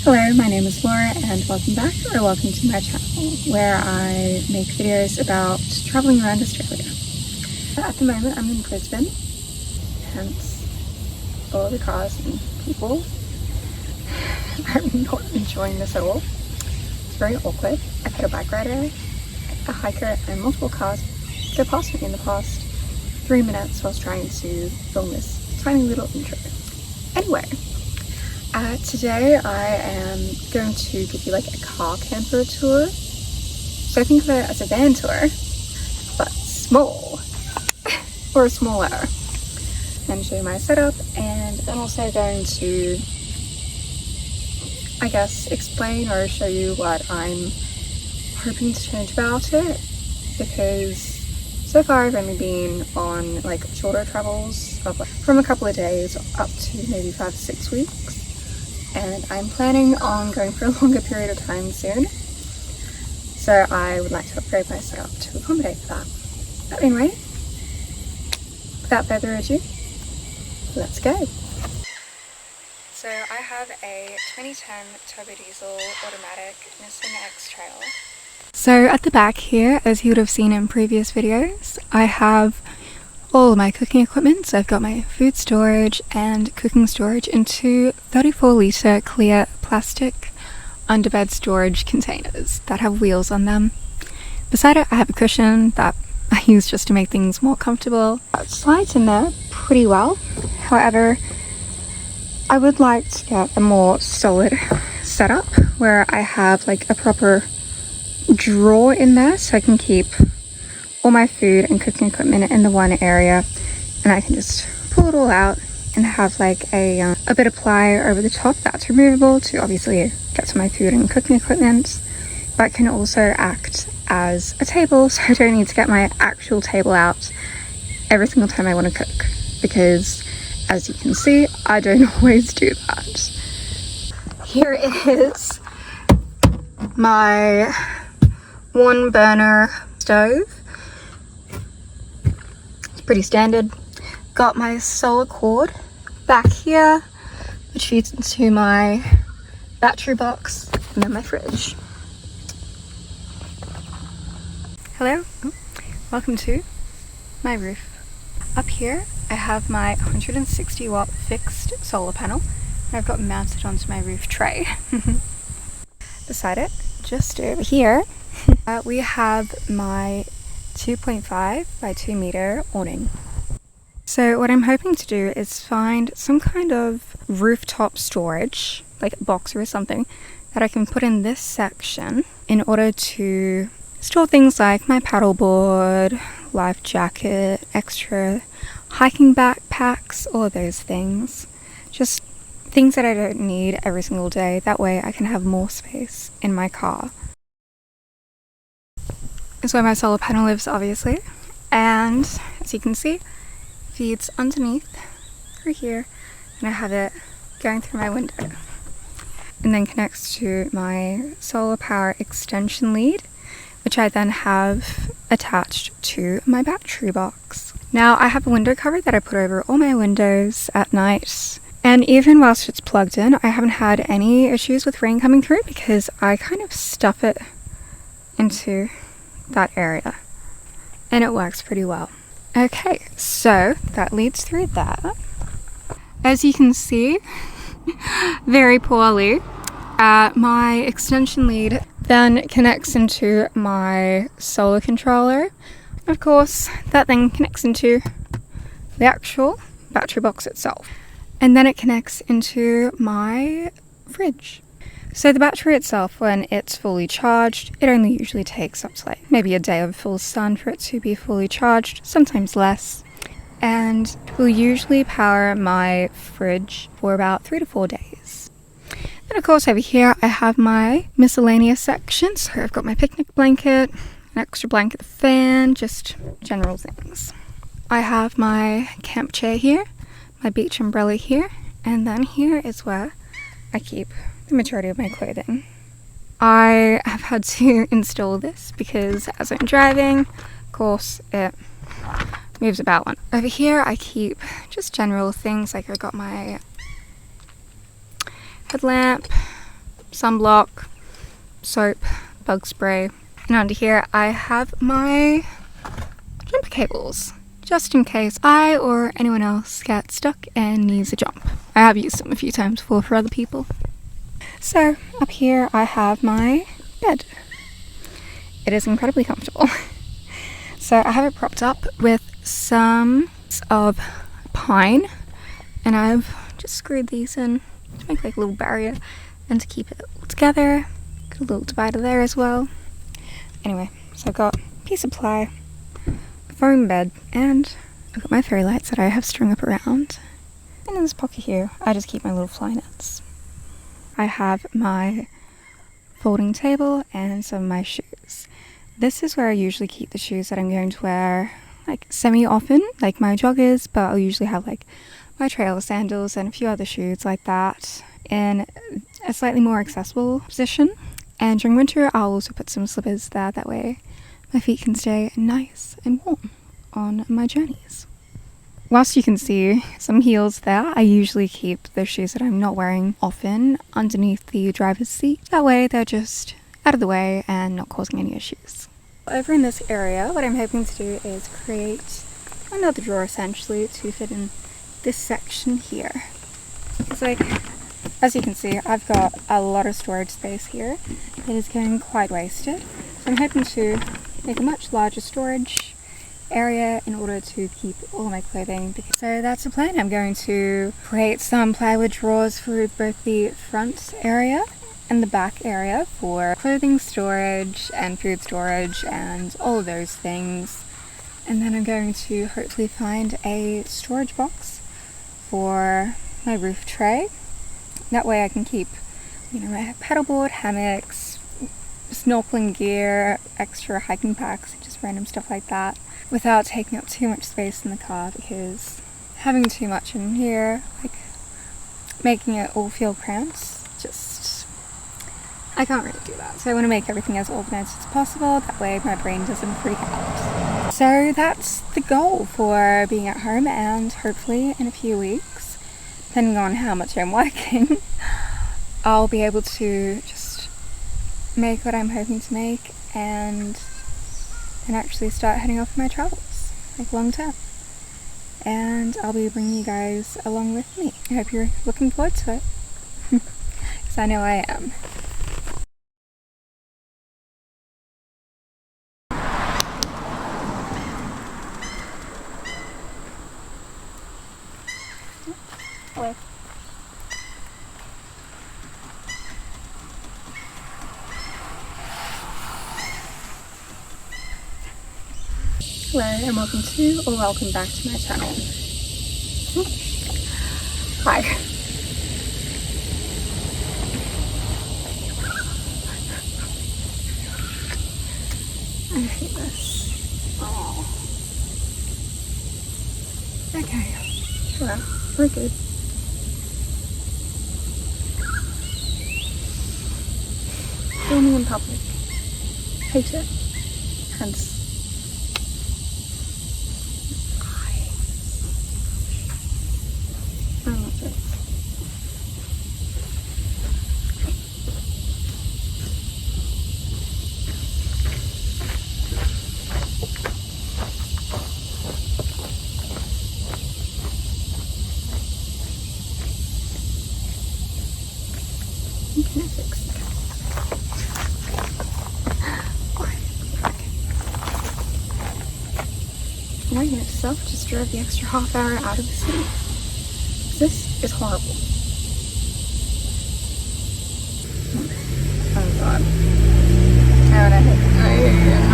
Hello, my name is Laura and welcome back or welcome to my channel where I make videos about travelling around Australia. At the moment I'm in Brisbane, hence all the cars and people. I'm not enjoying this at all. It's very awkward. I've had a bike rider, a hiker and multiple cars go past me in the past 3 minutes whilst trying to film this tiny little intro. Anyway. Today I am going to give you like a car camper tour. So think of it as a van tour, but small, or smaller. And show you my setup, and I'm also going to, I guess, explain or show you what I'm hoping to change about it, because so far I've only been on like shorter travels of from a couple of days up to maybe 5 to 6 weeks. And I'm planning on going for a longer period of time soon, so I would like to upgrade my setup to accommodate for that. But anyway, without further ado, let's go. So I have a 2010 turbo diesel automatic Nissan X-Trail. So at the back here, as you would have seen in previous videos, I have all of my cooking equipment. So I've got my food storage and cooking storage in two 34-litre clear plastic underbed storage containers that have wheels on them. Beside it I have a cushion that I use just to make things more comfortable. It slides in there pretty well. However, I would like to get a more solid setup where I have like a proper drawer in there so I can keep all my food and cooking equipment in the one area, and I can just pull it all out and have like a bit of ply over the top that's removable to obviously get to my food and cooking equipment, but can also act as a table, so I don't need to get my actual table out every single time I want to cook, because as you can see I don't always do that. Here is my one burner stove. Pretty standard. Got my solar cord back here, which feeds into my battery box, and then my fridge. Hello, welcome to my roof. Up here I have my 160 watt fixed solar panel that I've got mounted onto my roof tray. Beside it, just over here, we have my 2.5 by 2 meter awning. So what I'm hoping to do is find some kind of rooftop storage, like a box or something, that I can put in this section in order to store things like my paddleboard, life jacket, extra hiking backpacks, all of those things. Just things that I don't need every single day. That way I can have more space in my car. Is where my solar panel lives, obviously, and as you can see, feeds underneath through here, and I have it going through my window, and then connects to my solar power extension lead, which I then have attached to my battery box. Now I have a window cover that I put over all my windows at night, and even whilst it's plugged in, I haven't had any issues with rain coming through because I kind of stuff it into that area and it works pretty well. Okay, so that leads through that. As you can see, very poorly, my extension lead then connects into my solar controller. Of course, that then connects into the actual battery box itself, and then it connects into my fridge. So the battery itself, when it's fully charged, it only usually takes up to like maybe a day of full sun for it to be fully charged, sometimes less. And will usually power my fridge for about 3 to 4 days. And of course over here I have my miscellaneous section. So I've got my picnic blanket, an extra blanket, fan, just general things. I have my camp chair here, my beach umbrella here, and then here is where I keep the majority of my clothing. I have had to install this because as I'm driving, of course, it moves about one. Over here I keep just general things, like I got my headlamp, sunblock, soap, bug spray. And under here I have my jumper cables, just in case I or anyone else gets stuck and needs a jump. I have used them a few times before for other people. So up here I have my bed. It is incredibly comfortable. So I have it propped up with some of pine, and I've just screwed these in to make like a little barrier and to keep it all together. Got a little divider there as well. Anyway, so I've got a piece of ply, a foam bed, and I've got my fairy lights that I have strung up around. And in this pocket here, I just keep my little fly nets. I have my folding table and some of my shoes. This is where I usually keep the shoes that I'm going to wear like semi-often, like my joggers, but I'll usually have like my trail sandals and a few other shoes like that in a slightly more accessible position. And during winter I'll also put some slippers there, that way my feet can stay nice and warm on my journeys. Whilst you can see some heels there, I usually keep the shoes that I'm not wearing often underneath the driver's seat. That way they're just out of the way and not causing any issues. Over in this area, what I'm hoping to do is create another drawer essentially to fit in this section here. It's like, as you can see, I've got a lot of storage space here. It is getting quite wasted. So I'm hoping to make a much larger storage area in order to keep all my clothing. So that's the plan. I'm going to create some plywood drawers for both the front area and the back area for clothing storage and food storage and all of those things. And then I'm going to hopefully find a storage box for my roof tray. That way I can keep, my paddleboard, hammocks, snorkeling gear, extra hiking packs, just random stuff like that, without taking up too much space in the car, because having too much in here, like making it all feel cramped, I can't really do that. So I want to make everything as organized as possible, that way my brain doesn't freak out. So that's the goal for being at home, and hopefully in a few weeks, depending on how much I'm working, I'll be able to just make what I'm hoping to make and actually start heading off on my travels, like long term. And I'll be bringing you guys along with me. I hope you're looking forward to it, because I know I am. Hello. Hello and welcome back to my channel. Hi. I hate this. Oh. Okay. Well, we're good. Filming in public. Hate it. Hence. I love it. Can I fix that? The wagon itself just drove the extra half hour out of the city. This is horrible. Oh god. Oh, I hate it.